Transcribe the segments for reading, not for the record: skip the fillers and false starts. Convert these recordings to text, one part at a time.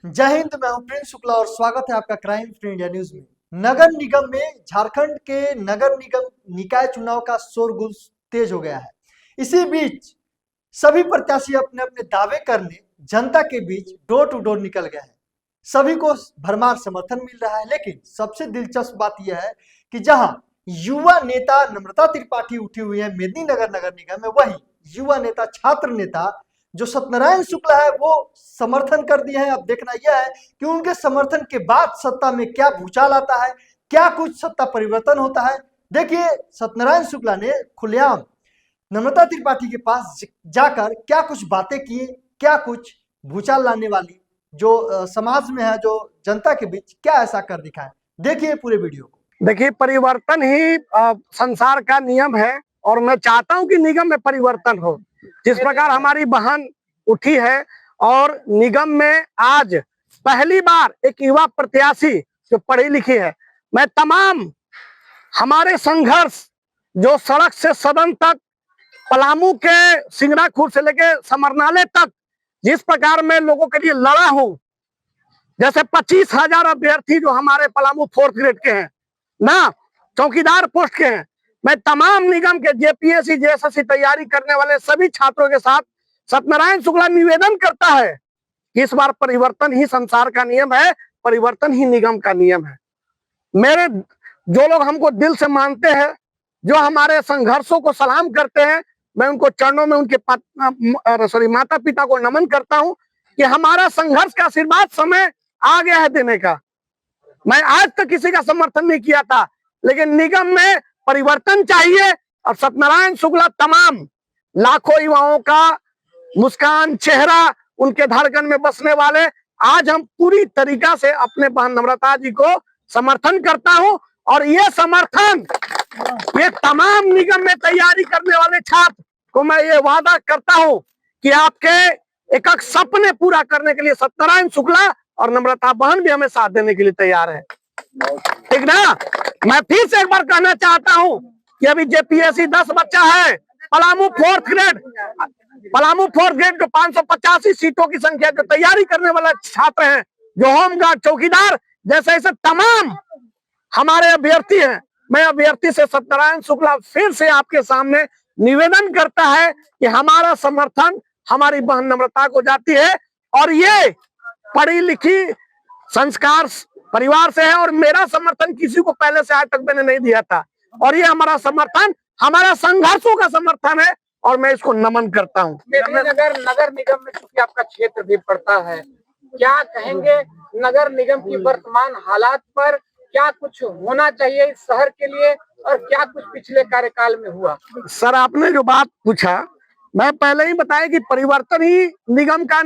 जय हिंद। मैं हूं प्रिंस शुक्ला और स्वागत है आपका क्राइम फ्री इंडिया न्यूज में। नगर निगम में झारखंड के नगर निगम निकाय चुनाव का शोरगुल तेज हो गया है। इसी बीच सभी प्रत्याशी अपने अपने दावे करने जनता के बीच डोर टू डोर निकल गए हैं। सभी को भरमार समर्थन मिल रहा है, लेकिन सबसे दिलचस्प बात यह है कि जहां युवा नेता नम्रता त्रिपाठी उठी हुई है मेदिनीनगर नगर निगम में, वही युवा नेता छात्र नेता जो सत्यनारायण शुक्ला है वो समर्थन कर दिए हैं। अब देखना यह है कि उनके समर्थन के बाद सत्ता में क्या भूचाल आता है, क्या कुछ सत्ता परिवर्तन होता है। देखिए, सत्यनारायण शुक्ला ने खुलेआम नम्रता त्रिपाठी के पास जाकर क्या कुछ बातें की, क्या कुछ भूचाल लाने वाली जो समाज में है, जो जनता के बीच क्या ऐसा कर दिखाए। देखिए पूरे वीडियो को। देखिए, परिवर्तन ही संसार का नियम है और मैं चाहता हूं कि निगम में परिवर्तन हो। जिस प्रकार हमारी बहन उठी है और निगम में आज पहली बार एक युवा प्रत्याशी जो पढ़ी लिखी है, मैं तमाम हमारे संघर्ष जो सड़क से सदन तक, पलामू के सिंगराखुर से लेके समरनाले तक जिस प्रकार मैं लोगों के लिए लड़ा हूं, जैसे 25,000 अभ्यर्थी जो हमारे पलामू 4th ग्रेड के हैं ना, चौकीदार पोस्ट के हैं, मैं तमाम निगम के जेपीएससी जेएसएससी तैयारी करने वाले सभी छात्रों के साथ सत्यनारायण शुक्ला निवेदन करता है कि इस बार परिवर्तन ही संसार का नियम है, परिवर्तन ही निगम का नियम है। मेरे जो लोग हमको दिल से मानते हैं, जो हमारे संघर्षों को सलाम करते हैं, मैं उनको चरणों में उनके माता पिता को नमन करता हूं कि हमारा संघर्ष का आशीर्वाद समय आ गया है देने का। मैं आज तक किसी का समर्थन नहीं किया था, लेकिन निगम में परिवर्तन चाहिए और सत्यनारायण शुक्ला तमाम लाखों युवाओं का मुस्कान चेहरा, उनके धड़कन में बसने वाले, आज हम पूरी तरीका से अपने बहन नम्रता जी को समर्थन करता हूं। और ये समर्थन ये तमाम निगम में तैयारी करने वाले छात्र को मैं ये वादा करता हूं कि आपके एक एक सपने पूरा करने के लिए सत्यनारायण शुक्ला और नम्रता बहन भी हमें साथ देने के लिए तैयार है। ठीक ना? मैं फिर से एक बार कहना चाहता हूं कि अभी जेपीएससी 10 बच्चा है, पलामू 4th ग्रेड जो 585 सीटों की संख्या जो तैयारी करने वाले छात्र हैं, जो होमगार्ड चौकीदार जैसे ऐसे तमाम हमारे अभ्यर्थी हैं। मैं अभ्यर्थी से सत्यनारायण शुक्ला फिर से आपके सामने निवेदन करता है कि हमारा समर्थन हमारी बहन नम्रता को जाती है और ये पढ़ी लिखी संस्कार परिवार से है और मेरा समर्थन किसी को पहले से आज तक मैंने नहीं दिया था और ये हमारा समर्थन हमारा संघर्षों का समर्थन है और मैं इसको नमन करता हूँ। नगर निगम में चूंकि आपका क्षेत्र भी पड़ता है, क्या कहेंगे नगर निगम की वर्तमान हालात पर? क्या कुछ होना चाहिए इस शहर के लिए और क्या कुछ पिछले कार्यकाल में हुआ? सर, आपने जो बात पूछा, मैं पहले ही बताया कि परिवर्तन ही निगम का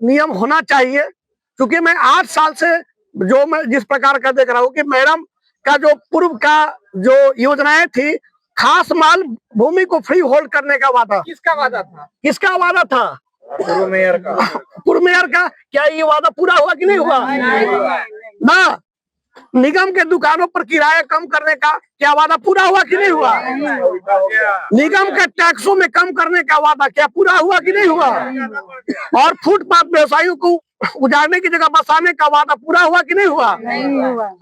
नियम होना चाहिए। क्योंकि मैं 8 साल से जो मैं जिस प्रकार का देख रहा हूँ कि मैडम का जो पूर्व का जो योजनाएं थी, खास माल भूमि को फ्री होल्ड करने का वादा, किसका वादा था? किसका वादा था? पूर्व मेयर का। क्या ये वादा पूरा हुआ कि नहीं हुआ? ना। निगम के दुकानों पर किराया कम करने का क्या वादा पूरा हुआ कि नहीं हुआ? निगम के टैक्सों में कम करने का वादा क्या पूरा हुआ कि नहीं हुआ? और फुटपाथ व्यवसायियों को उजाड़ने की जगह बसाने का वादा पूरा हुआ कि नहीं हुआ?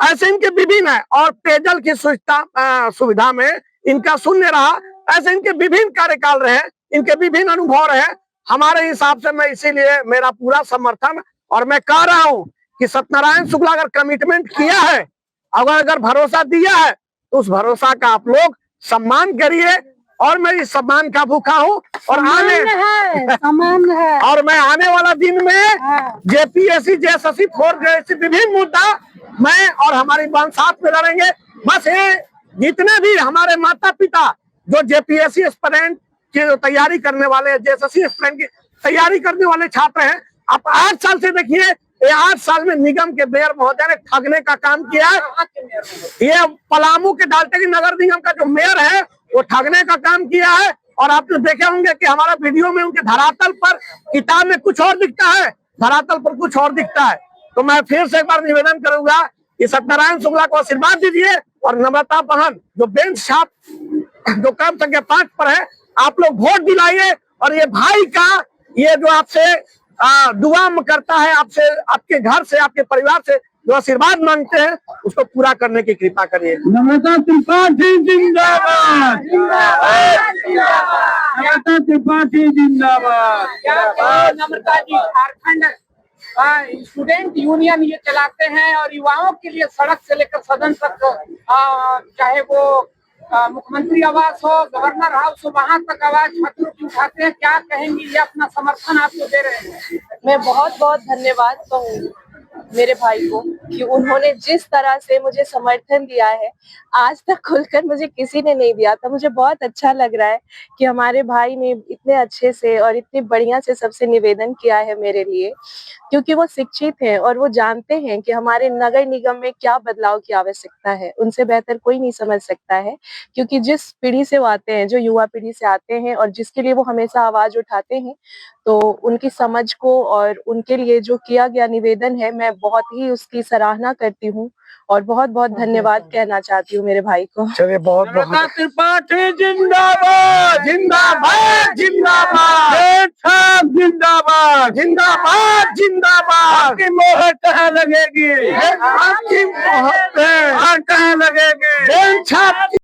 ऐसे इनके विभिन्न है। और पेयजल की सुविधा में इनका शून्य रहा। ऐसे इनके विभिन्न कार्यकाल रहे, इनके विभिन्न अनुभव रहे। हमारे हिसाब से मैं इसीलिए मेरा पूरा समर्थन, और मैं कह रहा हूँ कि सत्यनारायण शुक्ला अगर कमिटमेंट किया है, अगर भरोसा दिया है, तो उस भरोसा का आप लोग सम्मान करिए। और मैं इस सम्मान का भूखा हूँ और और मैं आने वाला दिन में जेपीएससी जेएसएससी 4th ग्रेड से विभिन्न मुद्दा मैं और हमारी बहन साथ में लड़ेंगे। बस ये जितने भी हमारे माता पिता जो जेपीएससी एस्पिरेंट की जो तैयारी करने वाले, जेएसएससी एस्पिरेंट की तैयारी करने वाले छात्र हैं, आप 8 साल से देखिए, ये 8 साल में निगम के मेयर महोदय ने ठगने का काम किया है। ये पलामू के डालते नगर निगम का जो मेयर है वो ठगने का काम किया है। और आपने देखे होंगे कि हमारा वीडियो में उनके धरातल पर किताब में कुछ और दिखता है, धरातल पर कुछ और दिखता है। तो मैं फिर से एक बार निवेदन करूंगा कि सत्यनारायण शुक्ला को आशीर्वाद दीजिए और नम्रता बहन जो बेंच छाप जो क्रम संख्या 5 पर है, आप लोग वोट दिलाइए और ये भाई का ये जो आपसे दुआ करता है आपसे, आपके घर से, आपके परिवार से जो आशीर्वाद मांगते हैं उसको पूरा करने की कृपा करिए। नम्रता त्रिपाठी जिंदाबाद, नम्रता त्रिपाठी जिंदाबाद। क्या कहें नम्रता जी, झारखंड स्टूडेंट यूनियन ये चलाते हैं और युवाओं के लिए सड़क से लेकर सदन तक, चाहे वो मुख्यमंत्री आवास हो, गवर्नर हाउस हो, वहां तक आवाज छात्रों की उठाते हैं। क्या कहेंगी, ये अपना समर्थन आपको दे रहे हैं? मैं बहुत बहुत धन्यवाद कहूँगी मेरे भाई को कि उन्होंने जिस तरह से मुझे समर्थन दिया है, आज तक खुलकर मुझे किसी ने नहीं दिया था। मुझे बहुत अच्छा लग रहा है कि हमारे भाई ने इतने अच्छे से और इतने बढ़िया से सबसे निवेदन किया है मेरे लिए, क्योंकि वो शिक्षित हैं और वो जानते हैं कि हमारे नगर निगम में क्या बदलाव की आवश्यकता है। उनसे बेहतर कोई नहीं समझ सकता है, क्योंकि जिस पीढ़ी से वो आते हैं, जो युवा पीढ़ी से आते हैं और जिसके लिए वो हमेशा आवाज उठाते हैं, तो उनकी समझ को और उनके लिए जो किया गया निवेदन है, मैं बहुत ही उसकी सराहना करती हूँ और बहुत बहुत धन्यवाद कहना चाहती हूँ मेरे भाई को। चलिए, बहुत नम्रता त्रिपाठी जिंदाबाद, जिंदाबाद, जिंदाबाद, जिंदाबाद, जिंदाबाद, जिंदाबाद। आपकी मोहर कहाँ लगेगी? आपकी मोहर कहाँ लगेगी? बेंच